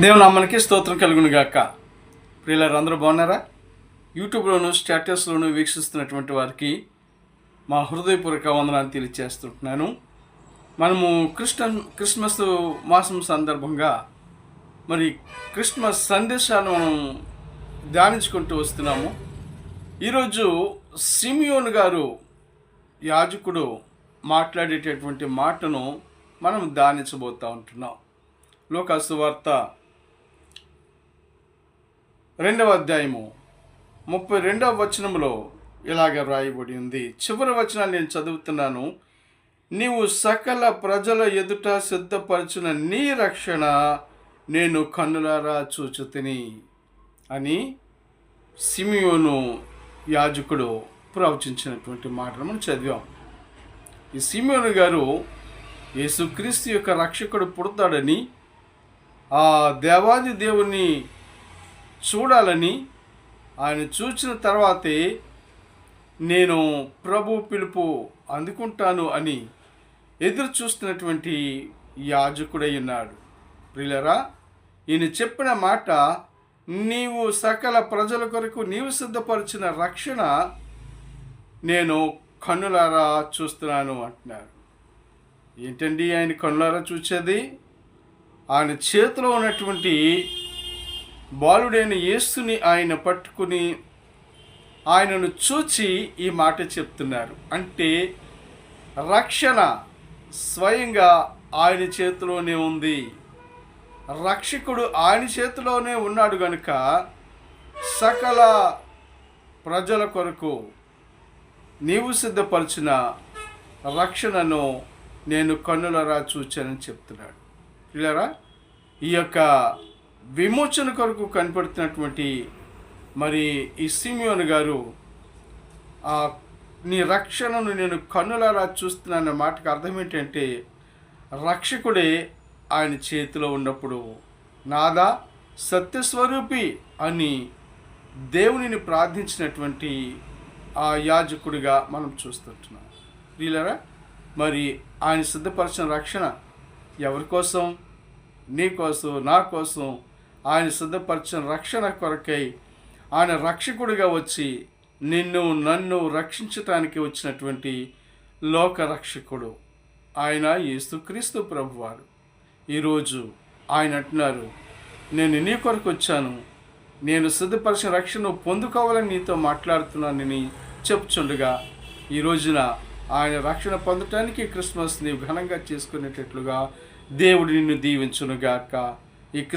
దేవుని నామానికి స్తోత్రం కలుగును గాక. ప్రియులారా, అందరూ బాగున్నారా? యూట్యూబ్లోను స్టేటస్లోను వీక్షిస్తున్నటువంటి వారికి మా హృదయపూర్వక వందనాలు తెలియజేస్తుంటున్నాను. మనము క్రిస్మస్ మాసం సందర్భంగా మరి క్రిస్మస్ సందేశాలను మనం ధ్యానించుకుంటూ వస్తున్నాము. ఈరోజు సిమియోను గారు యాజకుడు మాట్లాడేటటువంటి మాటను మనం ధ్యానించబోతూ ఉంటున్నాం. లూకాసు వార్త 2వ అధ్యాయము 32వ వచనంలో ఇలాగ వ్రాయబడి ఉంది. చివరి వచనాన్ని నేను చదువుతున్నాను. నీవు సకల ప్రజల ఎదుట సిద్ధపరచిన నీ రక్షణ నేను కన్నులారా చూచుతిని అని సిమియోను యాజకుడు ప్రవచించినటువంటి మాటలు మనం చదివాం. ఈ సిమియోను గారు యేసుక్రీస్తు యొక్క రక్షకుడు పుడతాడని, ఆ దేవాది దేవుని చూడాలని, ఆయన చూసిన తర్వాతే నేను ప్రభు పిలుపు అందుకుంటాను అని ఎదురు చూస్తున్నటువంటి యాజకుడై ఉన్నాడు. ప్రియులారా, ఈయన చెప్పిన మాట, నీవు సకల ప్రజల కొరకు నీవు సిద్ధపరిచిన రక్షణ నేను కన్నులారా చూస్తున్నాను అంటున్నారు. ఏంటండి ఆయన కన్నులారా చూసేది? ఆయన చేతిలో ఉన్నటువంటి బాలుడైన యేసుని ఆయన పట్టుకుని ఆయనను చూచి ఈ మాట చెప్తున్నారు. అంటే రక్షణ స్వయంగా ఆయన చేతిలోనే ఉంది. రక్షకుడు ఆయన చేతిలోనే ఉన్నాడు గనుక సకల ప్రజల కొరకు నీవు సిద్ధపరిచిన రక్షణను నేను కన్నులరా చూచానని చెప్తున్నాడు. ఇలా ఈ యొక్క విమోచన కొరకు కనపడుతున్నటువంటి మరి ఈ సిమియోను గారు నీ రక్షణను నేను కన్నులారా చూస్తున్నాన్న మాటకు అర్థం ఏంటంటే, రక్షకుడే ఆయన చేతిలో ఉన్నప్పుడు నాదా సత్యస్వరూపి అని దేవునిని ప్రార్థించినటువంటి ఆ యాజకుడిగా మనం చూస్తుంటున్నాం. వీళ్ళరా, మరి ఆయన సిద్ధపరిచిన రక్షణ ఎవరి కోసం? నీ కోసం, నా కోసం. ఆయన సిద్ధపరిచిన రక్షణ కొరకై ఆయన రక్షకుడిగా వచ్చి నిన్ను నన్ను రక్షించటానికి వచ్చినటువంటి లోక రక్షకుడు ఆయన యేసుక్రీస్తు ప్రభువారు. ఈరోజు ఆయన అంటున్నారు, నేను నీ కొరకు వచ్చాను, నేను సిద్ధపరిచిన రక్షణ పొందుకోవాలని నీతో మాట్లాడుతున్నానని చెప్పుచుండగా ఈ రోజున ఆయన రక్షణ పొందటానికి క్రిస్మస్ నీవు ఘనంగా చేసుకునేటట్లుగా దేవుడు నిన్ను దీవించునుగాక.